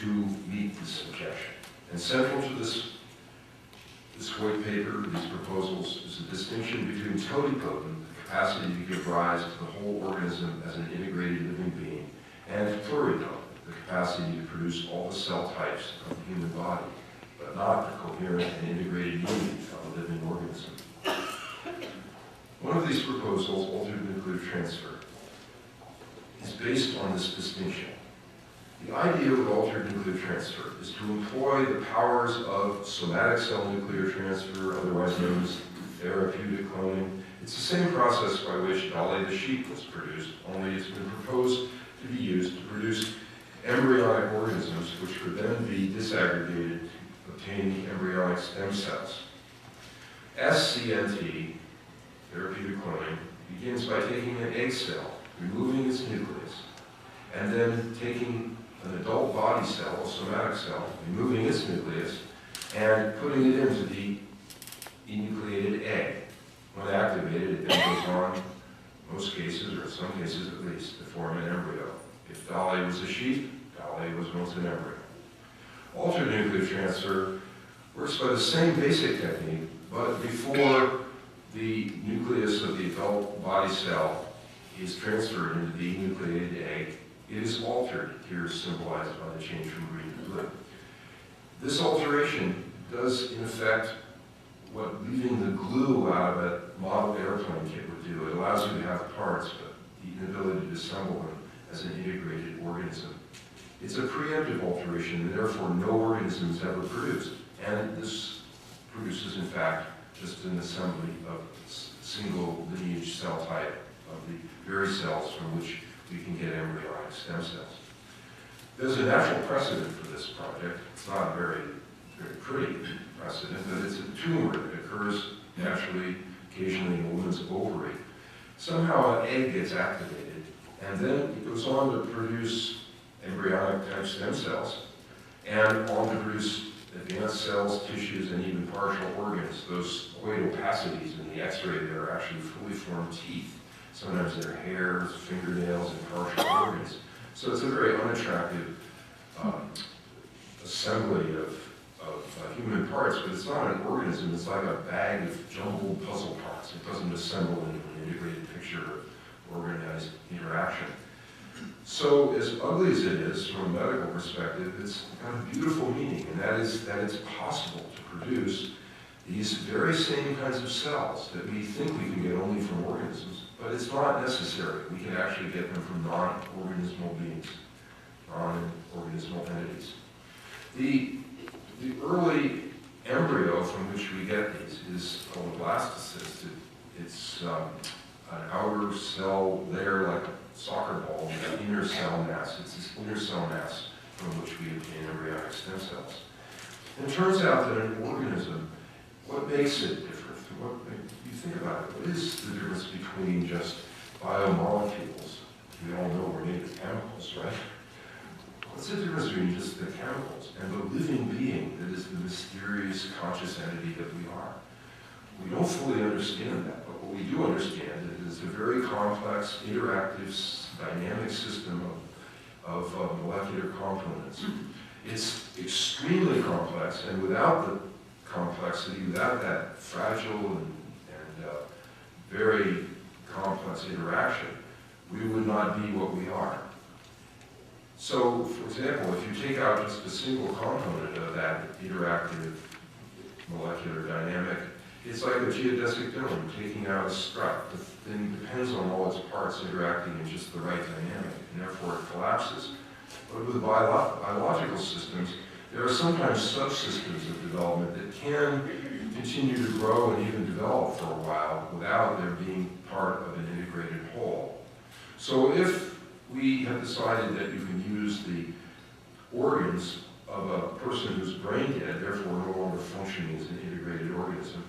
to meet this objection. And central to this white paper, these proposals, is a distinction between totipotent, the capacity to give rise to the whole organism as an integrated living being, and pluripotent, the capacity to produce all the cell types of the human body, but not the coherent and integrated unity of a living organism. One of these proposals, altered nuclear transfer, is based on this distinction. The idea with altered nuclear transfer is to employ the powers of somatic cell nuclear transfer, otherwise known as therapeutic cloning. It's the same process by which Dolly the sheep was produced, only it's been proposed to be used to produce embryonic organisms which could then be disaggregated to obtain embryonic stem cells. SCNT, therapeutic cloning, begins by taking an egg cell, removing its nucleus, and then taking an adult body cell, a somatic cell, removing its nucleus, and putting it into the enucleated egg. When activated, it then goes on, in most cases, or in some cases at least, to form an embryo. If Dolly was a sheep, Dolly was once an embryo. Altered nuclear transfer works by the same basic technique, but before the nucleus of the adult body cell is transferred into the enucleated egg, it is altered, here symbolized by the change from green to blue. This alteration does, in effect, what leaving the glue out of a model airplane kit would do. It allows you to have parts, but the inability to assemble them as an integrated organism. It's a preemptive alteration, and therefore no organism is ever produced. And this produces, in fact, just an assembly of single lineage cell type of the very cells from which we can get embryonic stem cells. There's a natural precedent for this project. It's not a very pretty precedent, but it's a tumor that occurs naturally, occasionally in a woman's ovary. Somehow an egg gets activated, and then it goes on to produce embryonic type stem cells, and on to produce advanced cells, tissues, and even partial organs. Those oidopacities in the X-ray there are actually fully formed teeth. Sometimes they're hairs, fingernails, and partial organs. So it's a very unattractive assembly of human parts, but it's not an organism. It's like a bag of jumbled puzzle parts. It doesn't assemble into an integrated picture of organized interaction. So as ugly as it is from a medical perspective, it's got a beautiful meaning, and that is that it's possible to produce these very same kinds of cells that we think we can get only from organisms, but it's not necessary. We can actually get them from non-organismal beings, non-organismal entities. The early embryo from which we get these is called a blastocyst. It's an outer cell layer like a soccer ball with an inner cell mass. It's this inner cell mass from which we obtain embryonic stem cells. And it turns out that an organism, what makes it different? You think about it, what is the difference between just biomolecules? We all know we're made of chemicals, right? What's the difference between just the chemicals and the living being that is the mysterious conscious entity that we are? We don't fully understand that, but what we do understand is it's a very complex, interactive, dynamic system of molecular components. It's extremely complex, and without the complexity, without that fragile and very complex interaction, we would not be what we are. So, for example, if you take out just a single component of that interactive molecular dynamic, it's like a geodesic dome, taking out a strut. The thing depends on all its parts interacting in just the right dynamic, and therefore it collapses. But with biological systems, there are sometimes subsystems of development that can continue to grow and even develop for a while without there being part of an integrated whole. So if we have decided that you can use the organs of a person who's brain dead, therefore no longer functioning as an integrated organism,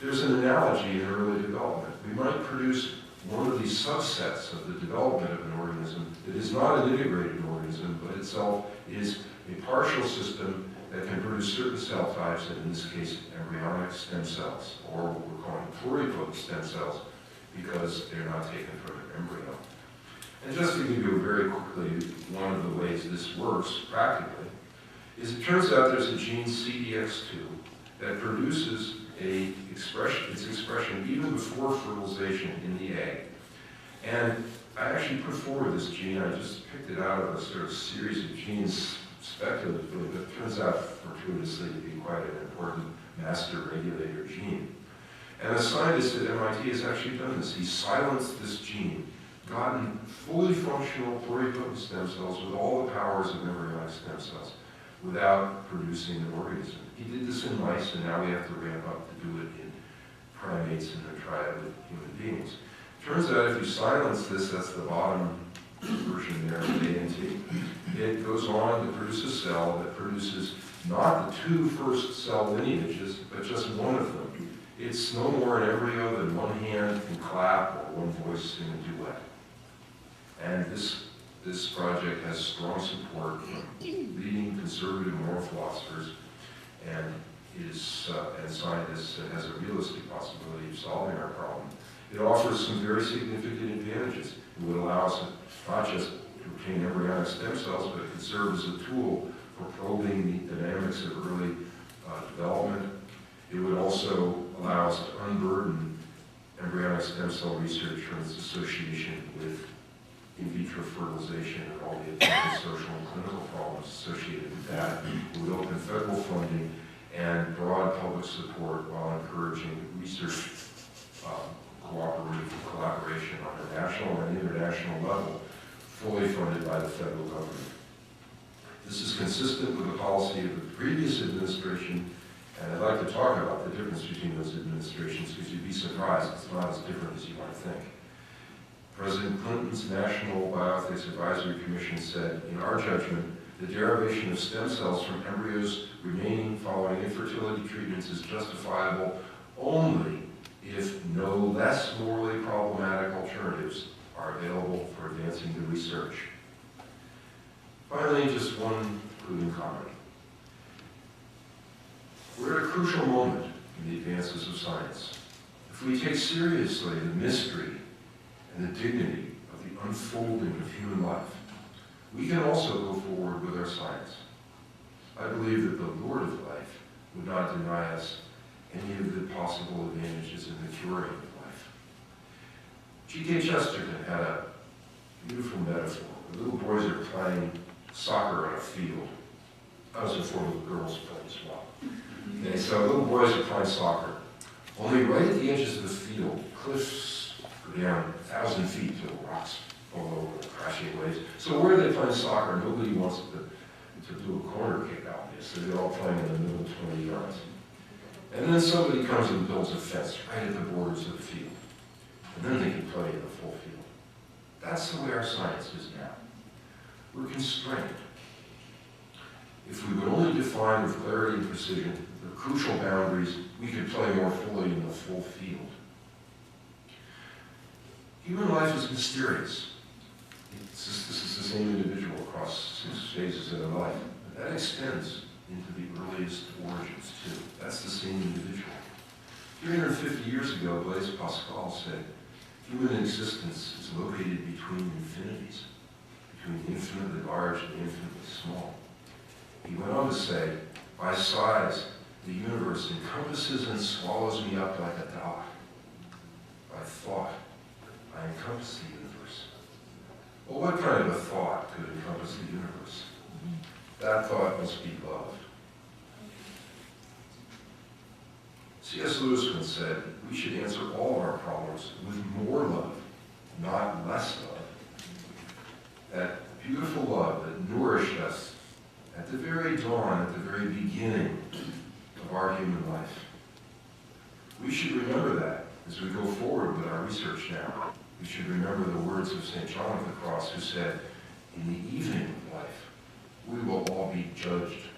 there's an analogy in early development. We might produce one of these subsets of the development of an organism that is not an integrated organism, but itself is a partial system that can produce certain cell types, and in this case, embryonic stem cells, or what we're calling pluripotent stem cells, because they're not taken from an embryo. And just to give you very quickly one of the ways this works practically, is it turns out there's a gene CDX2 that produces its expression even before fertilization in the egg. And I actually put forward this gene. I just picked it out of a sort of series of genes speculatively, but it turns out fortuitously to be quite an important master regulator gene. And a scientist at MIT has actually done this. He silenced this gene, gotten fully functional pluripotent stem cells with all the powers of embryonic stem cells without producing an organism. He did this in mice, and now we have to ramp up to do it in primates and then try it with human beings. Turns out if you silence this, that's the bottom version there of ANT, it goes on to produce a cell that produces not the two first cell lineages, but just one of them. It's no more an embryo than one hand can clap or one voice sing a duet. And this project has strong support from leading conservative moral philosophers and scientists, and has a realistic possibility of solving our problem. It offers some very significant advantages. It would allow us not just to obtain embryonic stem cells, but it could serve as a tool for probing the dynamics of early development. It would also allow us to unburden embryonic stem cell research from its association with in vitro fertilization and all the attendant social and clinical problems associated with that. It would open federal funding and broad public support while encouraging research collaboration on a national and international level, fully funded by the federal government. This is consistent with the policy of the previous administration, and I'd like to talk about the difference between those administrations, because you'd be surprised it's not as different as you might think. President Clinton's National Bioethics Advisory Commission said, in our judgment, the derivation of stem cells from embryos remaining following infertility treatments is justifiable only if no less morally problematic alternatives are available for advancing the research. Finally, just one concluding comment. We're at a crucial moment in the advances of science. If we take seriously the mystery and the dignity of the unfolding of human life, we can also go forward with our science. I believe that the Lord of life would not deny us any of the possible advantages in the curing of life. G.K. Chesterton had a beautiful metaphor. The little boys are playing soccer on a field. I was informed the girls play as well. Okay, so little boys are playing soccer. Only right at the edges of the field, cliffs go down 1,000 feet to rocks all over, crashing waves. So where are they playing soccer? Nobody wants to do a corner kick out there, so they're all playing in the middle of 20 yards. And then somebody comes and builds a fence right at the borders of the field. And then they can play in the full field. That's the way our science is now. We're constrained. If we would only define with clarity and precision the crucial boundaries, we could play more fully in the full field. Human life is mysterious. This is the same individual across 6 phases of life. But that extends into the earliest origins, too. That's the same individual. 350 years ago, Blaise Pascal said, human existence is located between infinities, between the infinitely large and the infinitely small. He went on to say, by size, the universe encompasses and swallows me up like a dot. By thought, I encompass the universe. Well, what kind of a thought could encompass the universe? That thought must be love. C.S. Lewis once said, we should answer all of our problems with more love, not less love. That beautiful love that nourished us at the very dawn, at the very beginning of our human life. We should remember that as we go forward with our research now. We should remember the words of St. John of the Cross, who said, in the evening of life, we will all be judged